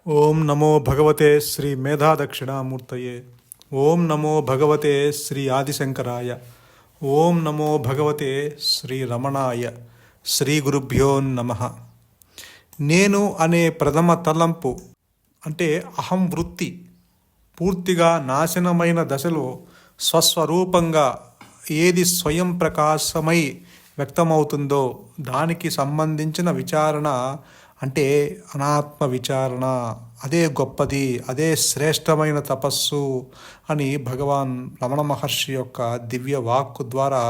ఓం నమో భగవతే శ్రీ మేధా దక్షిణామూర్తయే. ఓం నమో భగవతే శ్రీ ఆదిశంకరాయ. ఓం నమో భగవతే శ్రీ రమణాయ. శ్రీ గురుభ్యో నమః. నేను అనే ప్రథమ తలంపు అంటే అహం వృత్తి పూర్తిగా నాశనమైన దశలో స్వస్వరూపంగా ఏది స్వయం ప్రకాశమై వ్యక్తమవుతుందో దానికి సంబంధించిన విచారణ అంటే అనాత్మ విచారణ. అదే గొప్పది, అదే శ్రేష్టమైన తపస్సు అని భగవాన్ రమణ మహర్షి యొక్క దివ్య వాక్కు ద్వారా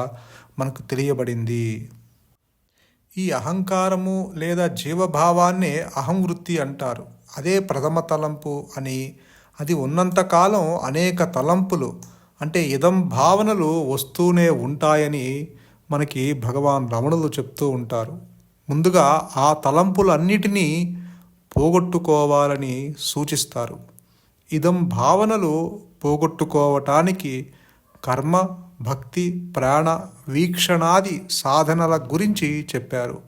మనకు తెలియబడింది. ఈ అహంకారము లేదా జీవభావాన్నే అహం వృత్తి అంటారు. అదే ప్రథమ తలంపు అని, అది ఉన్నంతకాలం అనేక తలంపులు అంటే ఇదం భావనలు వస్తూనే ఉంటాయని మనకి భగవాన్ రమణులు చెప్తూ ఉంటారు. ముందుగా ఆ తలంపులన్నిటినీ పోగొట్టుకోవాలని సూచిస్తారు. ఇదం భావనలు పోగొట్టుకోవటానికి కర్మ, భక్తి, ప్రాణ, వీక్షణాది సాధనల గురించి చెప్పారు.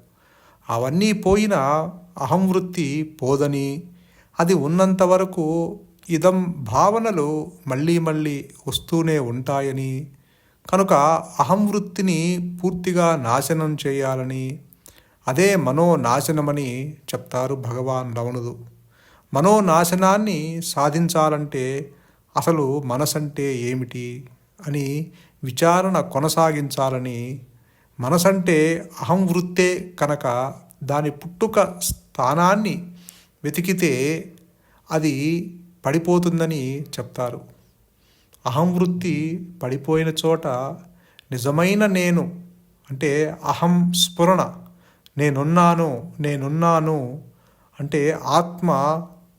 అవన్నీ పోయినా అహం వృత్తి పోదని, అది ఉన్నంత వరకు ఇదం భావనలు మళ్ళీ మళ్ళీ వస్తూనే ఉంటాయని, కనుక అహం వృత్తిని పూర్తిగా నాశనం చేయాలని, అదే మనోనాశనమని చెప్తారు భగవాన్ రమణులు. మనోనాశనాన్ని సాధించాలంటే అసలు మనసంటే ఏమిటి అని విచారణ కొనసాగించాలని, మనసంటే అహం వృత్తే కనుక దాని పుట్టుక స్థానాన్ని వెతికితే అది పడిపోతుందని చెప్తారు. అహం వృత్తి పడిపోయిన చోట నిజమైన నేను అంటే అహం స్ఫురణ, నేనున్నాను అంటే ఆత్మ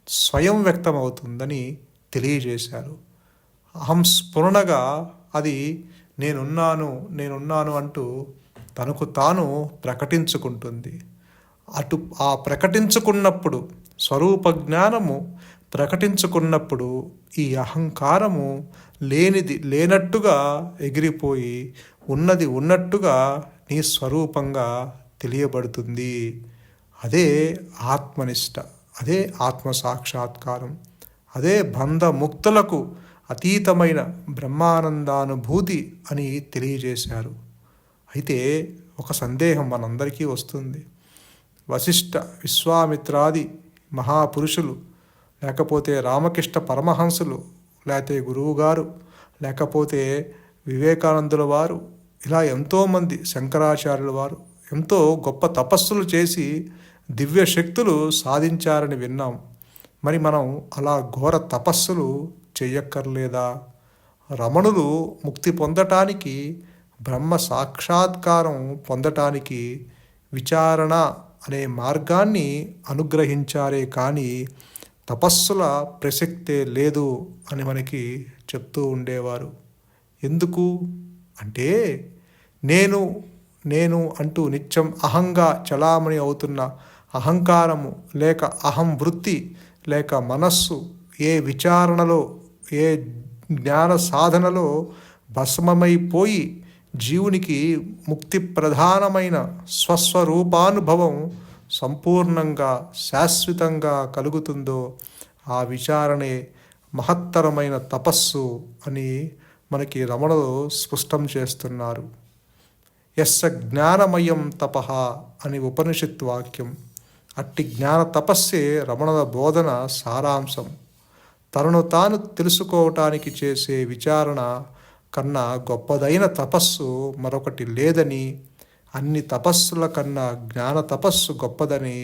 స్వయం వ్యక్తమవుతుందని తెలియజేశారు. అహం స్ఫురణగా అది నేనున్నాను అంటూ తనకు తాను ప్రకటించుకుంటుంది. ఆ ప్రకటించుకున్నప్పుడు, స్వరూప జ్ఞానము ప్రకటించుకున్నప్పుడు ఈ అహంకారము లేనిది లేనట్టుగా ఎగిరిపోయి ఉన్నది ఉన్నట్టుగా నీ స్వరూపంగా తెలియబడుతుంది. అదే ఆత్మనిష్ట, అదే ఆత్మ సాక్షాత్కారం, అదే బంధముక్తులకు అతీతమైన బ్రహ్మానందానుభూతి అని తెలియజేశారు. అయితే ఒక సందేహం మనందరికీ వస్తుంది. వశిష్ఠ, విశ్వామిత్రాది మహాపురుషులు, లేకపోతే రామకృష్ణ పరమహంసులు, లేకపోతే గురువుగారు, లేకపోతే వివేకానందుల వారు, ఇలా ఎంతోమంది శంకరాచార్యుల వారు ఎంతో గొప్ప తపస్సులు చేసి దివ్య శక్తులు సాధించారని విన్నాం. మరి మనం అలా ఘోర తపస్సులు చెయ్యక్కర్లేదా? రమణులు ముక్తి పొందటానికి, బ్రహ్మ సాక్షాత్కారం పొందటానికి విచారణ అనే మార్గాన్ని అనుగ్రహించారే కానీ తపస్సుల ప్రసక్తే లేదు అని మనకి చెప్తూ ఉండేవారు. ఎందుకు అంటే నేను అంటూ నిత్యం అహంగా చలామణి అవుతున్న అహంకారము లేక అహం వృత్తి లేక మనస్సు ఏ విచారణలో, ఏ జ్ఞాన సాధనలో భస్మమైపోయి జీవునికి ముక్తి ప్రధానమైన స్వస్వరూపానుభవం సంపూర్ణంగా శాశ్వతంగా కలుగుతుందో ఆ విచారణే మహత్తరమైన తపస్సు అని మనకి రమణులు స్పష్టం చేస్తున్నారు. యస్స జ్ఞానమయం తపః అని ఉపనిషత్ వాక్యం. అట్టి జ్ఞాన తపస్సే రమణుల బోధన సారాంశం. తనను తాను తెలుసుకోవటానికి చేసే విచారణ కన్నా గొప్పదైన తపస్సు మరొకటి లేదని, అన్ని తపస్సుల కన్నా జ్ఞాన తపస్సు గొప్పదని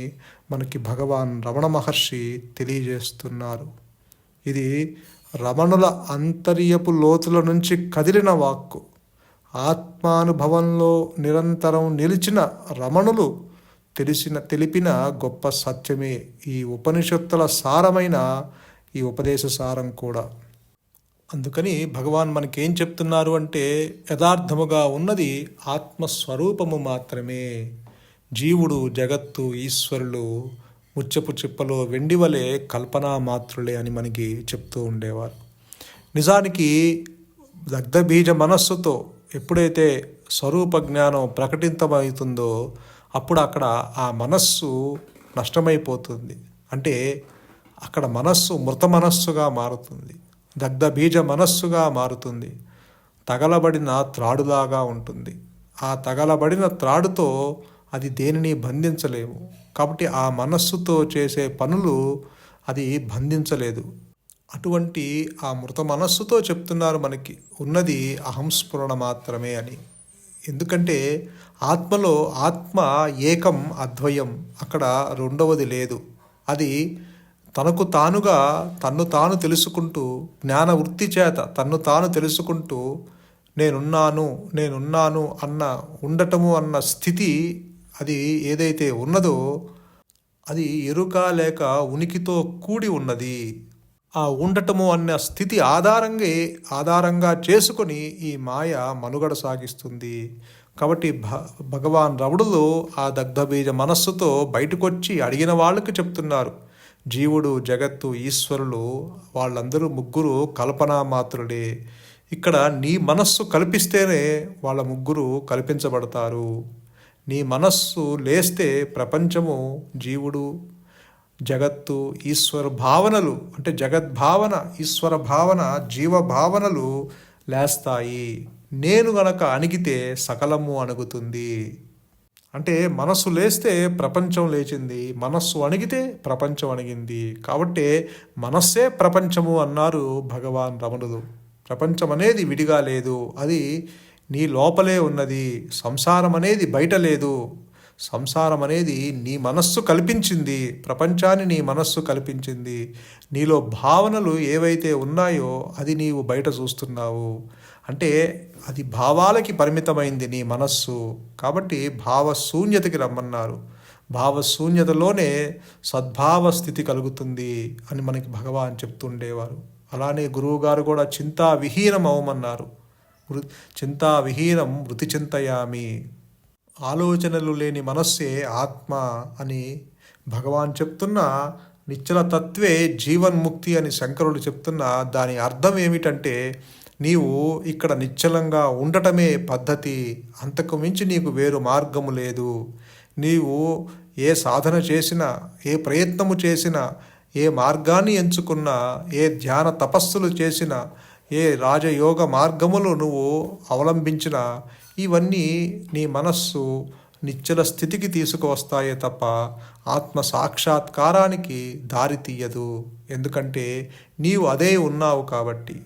మనకి భగవాన్ రమణ మహర్షి తెలియజేస్తున్నారు. ఇది రమణుల అంతర్యపు లోతుల నుంచి కదిలిన వాక్కు. ఆత్మానుభవంలో నిరంతరం నిలిచిన రమణులు తెలిపిన గొప్ప సత్యమే ఈ ఉపనిషత్తుల సారమైన ఈ ఉపదేశ సారం కూడా. అందుకని భగవాన్ మనకేం చెప్తున్నారు అంటే యథార్థముగా ఉన్నది ఆత్మస్వరూపము మాత్రమే. జీవుడు, జగత్తు, ఈశ్వరులు ముచ్చపు చిప్పలో వెండివలే కల్పనా మాత్రులే అని మనకి చెప్తూ ఉండేవారు. నిజానికి దగ్ధబీజ మనస్సుతో ఎప్పుడైతే స్వరూప జ్ఞానం ప్రకటితమవుతుందో అప్పుడు అక్కడ ఆ మనస్సు నష్టమైపోతుంది. అంటే అక్కడ మనస్సు మృత మనస్సుగా మారుతుంది, దగ్ధ బీజ మనస్సుగా మారుతుంది, తగలబడిన త్రాడులాగా ఉంటుంది. ఆ తగలబడిన త్రాడుతో అది దేనిని బంధించలేము. కాబట్టి ఆ మనస్సుతో చేసే పనులు అది బంధించలేదు. అటువంటి ఆ మృత మనస్సుతో చెప్తున్నారు మనకి ఉన్నది అహంస్ఫురణ మాత్రమే అని. ఎందుకంటే ఆత్మలో ఆత్మ ఏకం అద్వయం, అక్కడ రెండవది లేదు. అది తనకు తానుగా తన్ను తాను తెలుసుకుంటూ జ్ఞాన వృత్తి చేత తన్ను తాను తెలుసుకుంటూ నేనున్నాను అన్న ఉండటము అన్న స్థితి అది ఏదైతే ఉన్నదో అది ఎరుక లేక ఉనికితో కూడి ఉన్నది. ఆ ఉండటము అన్న స్థితి ఆధారంగా చేసుకొని ఈ మాయ మనుగడ సాగిస్తుంది. కాబట్టి భగవాన్ రమణులు ఆ దగ్ధబీజ మనస్సుతో బయటకొచ్చి అడిగిన వాళ్ళకి చెప్తున్నారు, జీవుడు, జగత్తు, ఈశ్వరులు వాళ్ళందరూ ముగ్గురు కల్పనా మాత్రులే. ఇక్కడ నీ మనస్సు కల్పిస్తేనే వాళ్ళ ముగ్గురు కల్పించబడతారు. నీ మనస్సు లేస్తే ప్రపంచము, జీవుడు, జగత్తు, ఈశ్వర భావనలు అంటే జగద్భావన, ఈశ్వర భావన, జీవ భావనలు లేస్తాయి. నేను గనక అణిగితే సకలము అణుగుతుంది. అంటే మనస్సు లేస్తే ప్రపంచం లేచింది, మనస్సు అణిగితే ప్రపంచం అణిగింది. కాబట్టి మనస్సే ప్రపంచము అన్నారు భగవాన్ రమణులు. ప్రపంచం అనేది విడిగా లేదు, అది నీ లోపలే ఉన్నది. సంసారం అనేది బయట లేదు. సంసారం అనేది నీ మనస్సు కల్పించింది, ప్రపంచాన్ని నీ మనస్సు కల్పించింది. నీలో భావనలు ఏవైతే ఉన్నాయో అది నీవు బయట చూస్తున్నావు. అంటే అది భావాలకి పరిమితమైంది నీ మనస్సు. కాబట్టి భావశూన్యతకి రమ్మన్నారు. భావశూన్యతలోనే సద్భావ స్థితి కలుగుతుంది అని మనకి భగవాన్ చెప్తుండేవారు. అలానే గురువుగారు కూడా చింతా విహీనం అవమన్నారు. చింతా విహీనం వృతి చింతయామి. ఆలోచనలు లేని మనస్సే ఆత్మ అని భగవాన్ చెప్తున్న నిశ్చల తత్వే జీవన్ముక్తి అని శంకరులు చెప్తున్న దాని అర్థం ఏమిటంటే నీవు ఇక్కడ నిశ్చలంగా ఉండటమే పద్ధతి, అంతకు మించి నీకు వేరు మార్గము లేదు. నీవు ఏ సాధన చేసినా, ఏ ప్రయత్నము చేసినా, ఏ మార్గాన్ని ఎంచుకున్నా, ఏ ధ్యాన తపస్సులు చేసినా, ఏ రాజయోగ మార్గములు నువ్వు అవలంబించినా ఇవన్నీ నీ మనస్సు నిశ్చల స్థితికి తీసుకువస్తాయే తప్ప ఆత్మ సాక్షాత్కారానికి దారి తీయదు. ఎందుకంటే నీవు అదే ఉన్నావు కాబట్టి.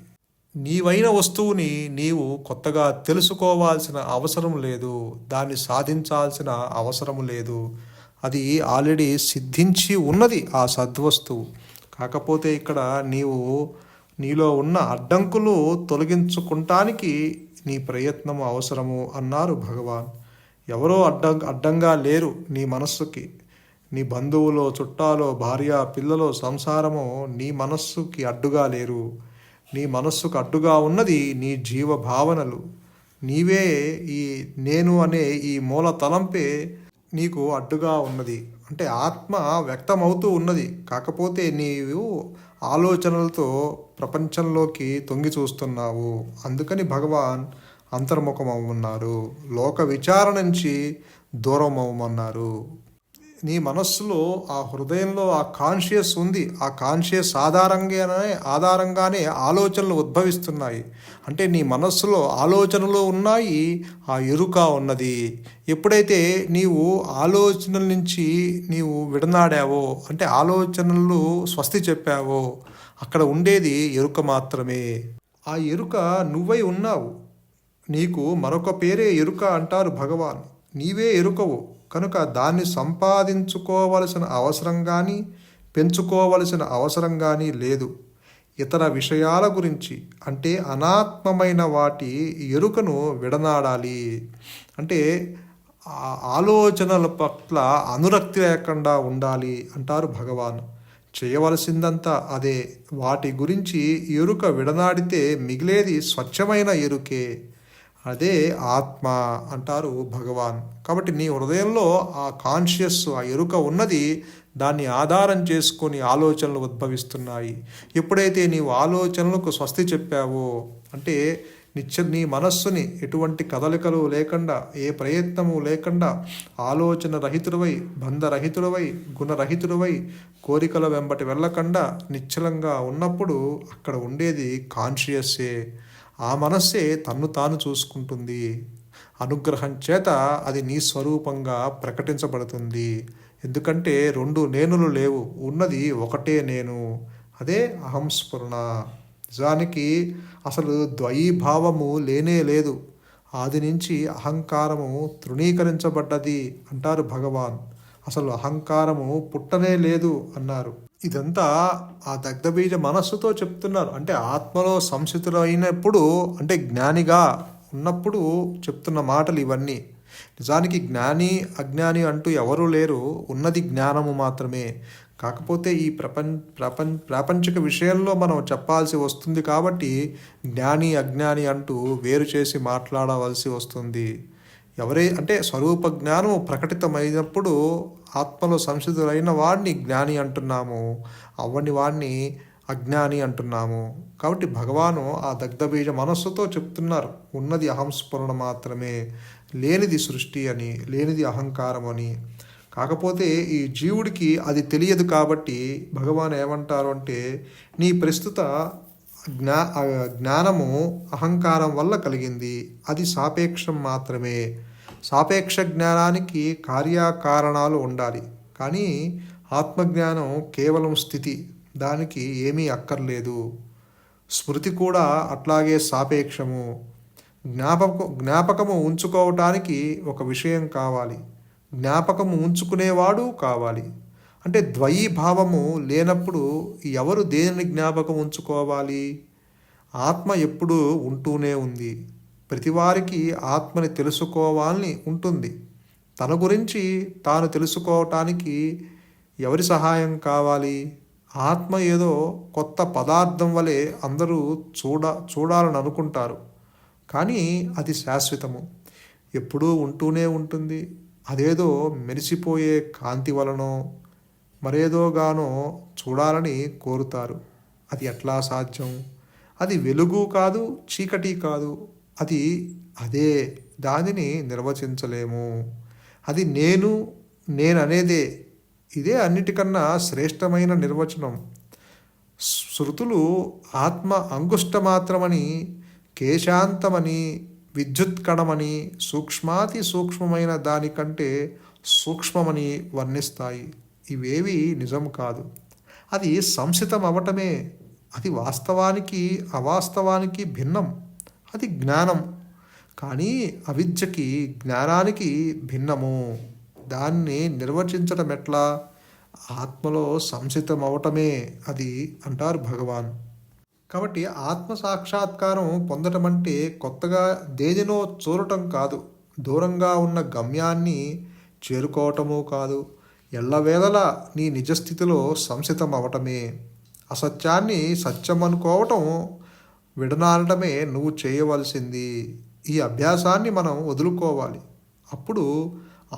నీవైన వస్తువుని నీవు కొత్తగా తెలుసుకోవాల్సిన అవసరం లేదు, దాన్ని సాధించాల్సిన అవసరం లేదు. అది ఆల్రెడీ సిద్ధించి ఉన్నది ఆ సద్వస్తువు. కాకపోతే ఇక్కడ నీలో ఉన్న అడ్డంకులు తొలగించుకుంటానికి నీ ప్రయత్నము అవసరము అన్నారు భగవాన్. ఎవరో అడ్డంగా లేరు నీ మనస్సుకి. నీ బంధువులో, చుట్టాలో, భార్య, పిల్లలో, సంసారము నీ మనస్సుకి అడ్డుగా లేరు. నీ మనస్సుకు అడ్డుగా ఉన్నది నీ జీవ భావనలు. నీవే ఈ నేను అనే ఈ మూల తలంపే నీకు అడ్డుగా ఉన్నది. అంటే ఆత్మ వ్యక్తమవుతూ ఉన్నది, కాకపోతే నీవు ఆలోచనలతో ప్రపంచంలోకి తొంగి చూస్తున్నావు. అందుకని భగవాన్ అంతర్ముఖమవుమన్నారు, లోక విచారణ నుంచి దూరం అవ్వమన్నారు. నీ మనస్సులో ఆ హృదయంలో ఆ కాన్షియస్ ఉంది. ఆ కాన్షియస్ ఆధారంగానే ఆలోచనలు ఉద్భవిస్తున్నాయి. అంటే నీ మనస్సులో ఆలోచనలు ఉన్నాయి, ఆ ఎరుక ఉన్నది. ఎప్పుడైతే నీవు ఆలోచనల నుంచి నీవు విడనాడావో, అంటే ఆలోచనలు స్వస్తి చెప్పావో, అక్కడ ఉండేది ఎరుక మాత్రమే. ఆ ఎరుక నువ్వై ఉన్నావు. నీకు మరొక పేరే ఎరుక అంటారు భగవాన్. నీవే ఎరుకవు కనుక దాన్ని సంపాదించుకోవలసిన అవసరం కానీ పెంచుకోవలసిన అవసరం కానీ లేదు. ఇతర విషయాల గురించి అంటే అనాత్మమైన వాటి ఎరుకను విడనాడాలి. అంటే ఆలోచనల పట్ల అనురక్తి లేకుండా ఉండాలి అంటారు భగవాన్. చేయవలసిందంతా అదే. వాటి గురించి ఎరుక విడనాడితే మిగిలేది స్వచ్ఛమైన ఎరుకే, అదే ఆత్మ అంటారు భగవాన్. కాబట్టి నీ హృదయంలో ఆ కాన్షియస్, ఆ ఎరుక ఉన్నది. దాన్ని ఆధారం చేసుకొని ఆలోచనలు ఉద్భవిస్తున్నాయి. ఎప్పుడైతే నీవు ఆలోచనలకు స్వస్తి చెప్పావో, అంటే నీ మనస్సుని ఎటువంటి కదలికలు లేకుండా, ఏ ప్రయత్నము లేకుండా, ఆలోచన రహితుడివై, బంధరహితుడివై, గుణరహితుడివై, కోరికల వెంబటి వెళ్ళకుండా నిశ్చలంగా ఉన్నప్పుడు అక్కడ ఉండేది కాన్షియస్సే. ఆ మనస్సే తన్ను తాను చూసుకుంటుంది. అనుగ్రహం చేత అది నీ స్వరూపంగా ప్రకటించబడుతుంది. ఎందుకంటే రెండు నేనులు లేవు, ఉన్నది ఒకటే నేను, అదే అహంస్ఫురణ. నిజానికి అసలు ద్వయీభావము లేనే లేదు. ఆది నుంచి అహంకారము తృణీకరించబడ్డది అంటారు భగవాన్. అసలు అహంకారము పుట్టనే లేదు అన్నారు. ఇదంతా ఆ దగ్ధబీజ మనస్సుతో చెప్తున్నారు. అంటే ఆత్మలో సంసితులైనప్పుడు, అంటే జ్ఞానిగా ఉన్నప్పుడు చెప్తున్న మాటలు ఇవన్నీ. నిజానికి జ్ఞాని అజ్ఞాని అంటూ ఎవరూ లేరు, ఉన్నది జ్ఞానము మాత్రమే. కాకపోతే ఈ ప్రాపంచిక విషయంలో మనం చెప్పాల్సి వస్తుంది కాబట్టి జ్ఞాని అజ్ఞాని అంటూ వేరు చేసి మాట్లాడవలసి వస్తుంది. అంటే స్వరూప జ్ఞానము ప్రకటితమైనప్పుడు ఆత్మలో సంసిద్ధులైన వాడిని జ్ఞాని అంటున్నాము, అవ్వని వాడిని అజ్ఞాని అంటున్నాము. కాబట్టి భగవాను ఆ దగ్ధబీజ మనస్సుతో చెప్తున్నారు, ఉన్నది అహంస్ఫురణ మాత్రమే, లేనిది సృష్టి అని, లేనిది అహంకారం అని. కాకపోతే ఈ జీవుడికి అది తెలియదు కాబట్టి భగవాన్ ఏమంటారు అంటే, నీ ప్రస్తుత జ్ఞానము అహంకారం వల్ల కలిగింది, అది సాపేక్షం మాత్రమే. సాపేక్ష జ్ఞానానికి కార్యకారణాలు ఉండాలి, కానీ ఆత్మజ్ఞానం కేవలం స్థితి, దానికి ఏమీ అక్కర్లేదు. స్మృతి కూడా అట్లాగే సాపేక్షము. జ్ఞాపకము ఉంచుకోవటానికి ఒక విషయం కావాలి, జ్ఞాపకము ఉంచుకునేవాడు కావాలి. అంటే ద్వయీభావము లేనప్పుడు ఎవరు దేనిని జ్ఞాపకం ఉంచుకోవాలి? ఆత్మ ఎప్పుడూ ఉంటూనే ఉంది. ప్రతివారికి ఆత్మని తెలుసుకోవాలని ఉంటుంది. తన గురించి తాను తెలుసుకోవటానికి ఎవరి సహాయం కావాలి? ఆత్మ ఏదో కొత్త పదార్థం వలె అందరూ చూడాలని అనుకుంటారు, కానీ అది శాశ్వతము, ఎప్పుడూ ఉంటూనే ఉంటుంది. అదేదో మెరిసిపోయే కాంతి వలనో మరేదోగానో చూడాలని కోరుతారు. అది ఎట్లా సాధ్యం? అది వెలుగు కాదు, చీకటి కాదు, అది అదే. దానిని నిర్వచించలేము. అది నేననేదే. ఇదే అన్నిటికన్నా శ్రేష్టమైన నిర్వచనం. శృతులు ఆత్మ అంగుష్టమాత్రమని, కేశాంతమని, విద్యుత్కణమని, సూక్ష్మాతి సూక్ష్మమైన దానికంటే సూక్ష్మమని వర్ణిస్తాయి. ఇవేవి నిజం కాదు. అది సంసితం అవటమే. అది వాస్తవానికి అవాస్తవానికి భిన్నం. అది జ్ఞానం. కానీ అవిద్యకి జ్ఞానానికి భిన్నము. దాన్ని నిర్వచించడం ఎట్లా? ఆత్మలో సంసితం అవటమే అది అంటారు భగవాన్. కాబట్టి ఆత్మ సాక్షాత్కారం పొందటం అంటే కొత్తగా దేనినో చూడటం కాదు, దూరంగా ఉన్న గమ్యాన్ని చేరుకోవటము కాదు, ఎల్లవేళలా నీ నిజస్థితిలో సంసితం అవటమే. అసత్యాన్ని సత్యం అనుకోవటం విడనాడటమే నువ్వు చేయవలసింది. ఈ అభ్యాసాన్ని మనం వదులుకోవాలి. అప్పుడు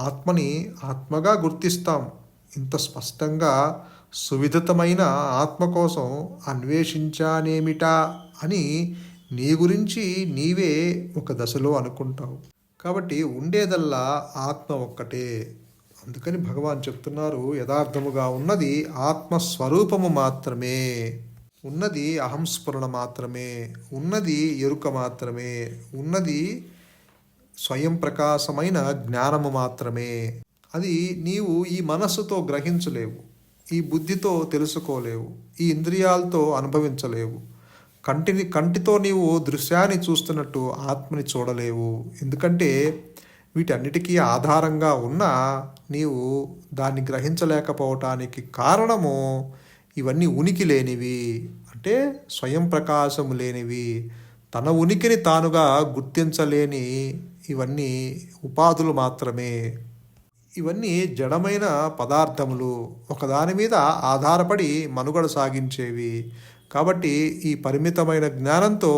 ఆత్మని ఆత్మగా గుర్తిస్తాం. ఇంత స్పష్టంగా సువిదితమైన ఆత్మ కోసం అన్వేషించానేమిటా అని నీ గురించి నీవే ఒక దశలో అనుకుంటావు. కాబట్టి ఉండేదల్లా ఆత్మ ఒక్కటే. అందుకని భగవాన్ చెప్తున్నారు, యథార్థముగా ఉన్నది ఆత్మస్వరూపము మాత్రమే, ఉన్నది అహంస్ఫురణ మాత్రమే, ఉన్నది ఎరుక మాత్రమే, ఉన్నది స్వయం ప్రకాశమైన జ్ఞానము మాత్రమే. అది నీవు ఈ మనస్సుతో గ్రహించలేవు, ఈ బుద్ధితో తెలుసుకోలేవు, ఈ ఇంద్రియాలతో అనుభవించలేవు. కంటితో నీవు దృశ్యాన్ని చూస్తున్నట్టు ఆత్మని చూడలేవు. ఎందుకంటే వీటన్నిటికీ ఆధారంగా ఉన్నా నీవు దాన్ని గ్రహించలేకపోవటానికి కారణము ఇవన్నీ ఉనికి లేనివి, అంటే స్వయం ప్రకాశము లేనివి, తన ఉనికిని తానుగా గుర్తించలేని ఇవన్నీ ఉపాధులు మాత్రమే. ఇవన్నీ జడమైన పదార్థములు, ఒకదాని మీద ఆధారపడి మనుగడ సాగించేవి. కాబట్టి ఈ పరిమితమైన జ్ఞానంతో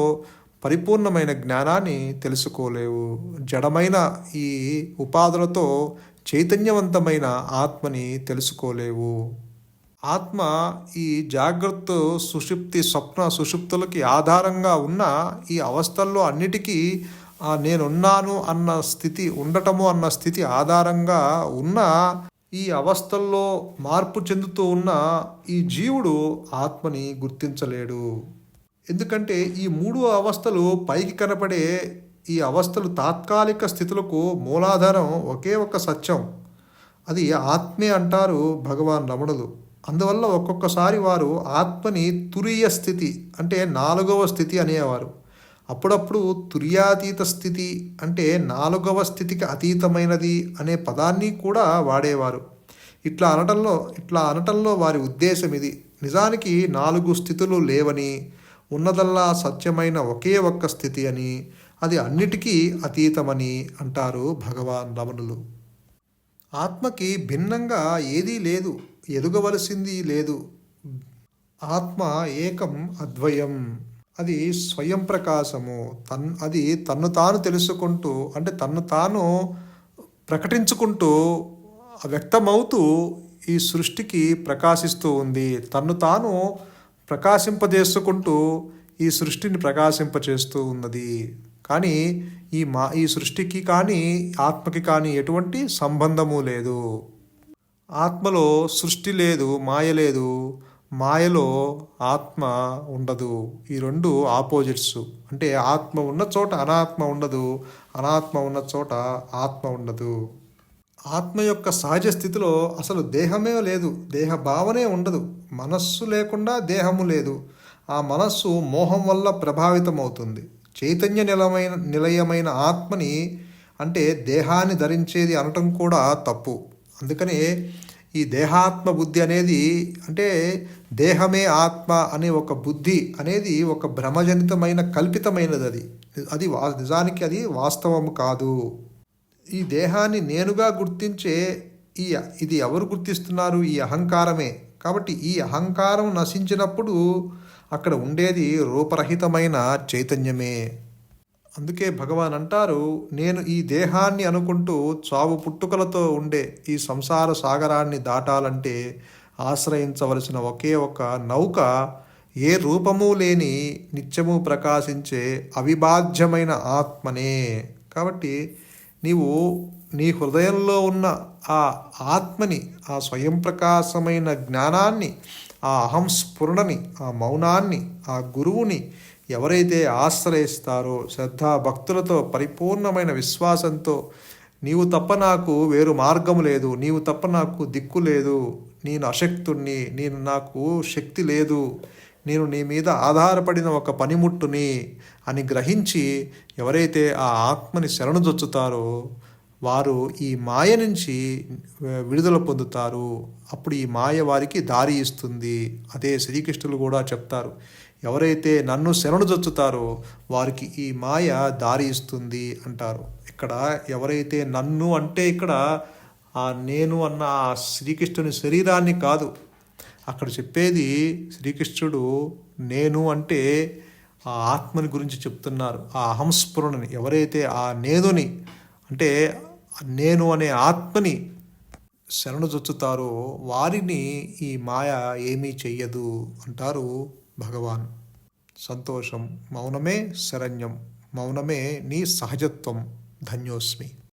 పరిపూర్ణమైన జ్ఞానాన్ని తెలుసుకోలేవు. జడమైన ఈ ఉపాధులతో చైతన్యవంతమైన ఆత్మని తెలుసుకోలేవు. ఆత్మ ఈ జాగ్రత్త, సుషుప్తి, స్వప్న సుషుప్తులకి ఆధారంగా ఉన్న ఈ అవస్థల్లో అన్నిటికీ నేనున్నాను అన్న స్థితి, ఉండటము అన్న స్థితి ఆధారంగా ఉన్న ఈ అవస్థల్లో మార్పు చెందుతూ ఉన్న ఈ జీవుడు ఆత్మని గుర్తించలేడు. ఎందుకంటే ఈ మూడు అవస్థలు పైకి కనపడే ఈ అవస్థలు తాత్కాలిక స్థితులకు మూలాధారం ఒకే ఒక సత్యం. అది ఆత్మే అంటారు భగవాన్ రమణులు. అందువల్ల ఒక్కొక్కసారి వారు ఆత్మని తురీయ స్థితి అంటే 4వ స్థితి అనేవారు. అప్పుడప్పుడు తుర్యాతీత స్థితి అంటే 4వ స్థితికి అతీతమైనది అనే పదాన్ని కూడా వాడేవారు. ఇట్లా అనటంలో వారి ఉద్దేశం ఇది. నిజానికి 4 స్థితులు లేవని, ఉన్నదల్లా సత్యమైన ఒకే ఒక్క స్థితి అని, అది అన్నిటికీ అతీతమని అంటారు భగవాన్ రమణులు. ఆత్మకి భిన్నంగా ఏదీ లేదు, ఎదుగవలసింది లేదు. ఆత్మ ఏకం అద్వయం. అది స్వయం ప్రకాశము. అది తన్ను తాను తెలుసుకుంటూ, అంటే తన్ను తాను ప్రకటించుకుంటూ, వ్యక్తమవుతూ ఈ సృష్టికి ప్రకాశిస్తూ ఉంది. తన్ను తాను ప్రకాశింపజేసుకుంటూ ఈ సృష్టిని ప్రకాశింపచేస్తూ ఉన్నది. కానీ ఈ సృష్టికి కానీ ఆత్మకి కానీ ఎటువంటి సంబంధము లేదు. ఆత్మలో సృష్టి లేదు, మాయ లేదు. మాయలో ఆత్మ ఉండదు. ఈ రెండు ఆపోజిట్స్. అంటే ఆత్మ ఉన్న చోట అనాత్మ ఉండదు, అనాత్మ ఉన్న చోట ఆత్మ ఉండదు. ఆత్మ యొక్క సహజ స్థితిలో అసలు దేహమే లేదు, దేహ భావనే ఉండదు. మనస్సు లేకుండా దేహము లేదు. ఆ మనస్సు మోహం వల్ల ప్రభావితమవుతుంది. చైతన్య నిలయమైన ఆత్మని అంటే దేహాన్ని ధరించేది అనటం కూడా తప్పు. అందుకనే ఈ దేహాత్మ బుద్ధి అనేది, అంటే దేహమే ఆత్మ అనే ఒక బుద్ధి అనేది ఒక భ్రమజనితమైన కల్పితమైనది. అది నిజానికి అది వాస్తవము కాదు. ఈ దేహాన్ని నేనుగా గుర్తించే ఇది ఎవరు గుర్తిస్తున్నారు? ఈ అహంకారమే. కాబట్టి ఈ అహంకారం నశించినప్పుడు అక్కడ ఉండేది రూపరహితమైన చైతన్యమే. అందుకే భగవాన్ అంటారు, నేను ఈ దేహాన్ని అనుకుంటూ చావు పుట్టుకలతో ఉండే ఈ సంసార సాగరాన్ని దాటాలంటే ఆశ్రయించవలసిన ఒకే ఒక నౌక ఏ రూపము లేని నిత్యము ప్రకాశించే అవిభాజ్యమైన ఆత్మనే. కాబట్టి నీవు నీ హృదయంలో ఉన్న ఆ ఆత్మని, ఆ స్వయం ప్రకాశమైన జ్ఞానాన్ని, ఆ అహంస్ఫురణని, ఆ మౌనాన్ని, ఆ గురువుని ఎవరైతే ఆశ్రయిస్తారో శ్రద్ధాభక్తులతో పరిపూర్ణమైన విశ్వాసంతో, నీవు తప్ప నాకు వేరు మార్గము లేదు, నీవు తప్ప నాకు దిక్కు లేదు, నేను అశక్తుణ్ణి, నాకు శక్తి లేదు, నేను నీ మీద ఆధారపడిన ఒక పనిముట్టుని అని గ్రహించి ఎవరైతే ఆ ఆత్మని శరణుజొచ్చుతారో వారు ఈ మాయ నుంచి విడుదల పొందుతారు. అప్పుడు ఈ మాయ వారికి దారి ఇస్తుంది. అదే శ్రీకృష్ణులు కూడా చెప్తారు, ఎవరైతే నన్ను శరణుజొచ్చుతారో వారికి ఈ మాయ దారి ఇస్తుంది అంటారు. ఇక్కడ ఎవరైతే నన్ను అంటే ఇక్కడ ఆ నేను అన్న ఆ శ్రీకృష్ణుని శరీరాన్ని కాదు. అక్కడ చెప్పేది శ్రీకృష్ణుడు నేను అంటే ఆ ఆత్మని గురించి చెప్తున్నారు. ఆ అహంస్ఫురణని ఎవరైతే ఆ నేనుని అంటే నేను అనే ఆత్మని శరణుజొచ్చుతారో వారిని ఈ మాయ ఏమీ చెయ్యదు అంటారు భగవాన్. సంతోషం. మౌనమే శరణ్యం. మౌనమే నీ సహజత్వం. ధన్యోస్మి.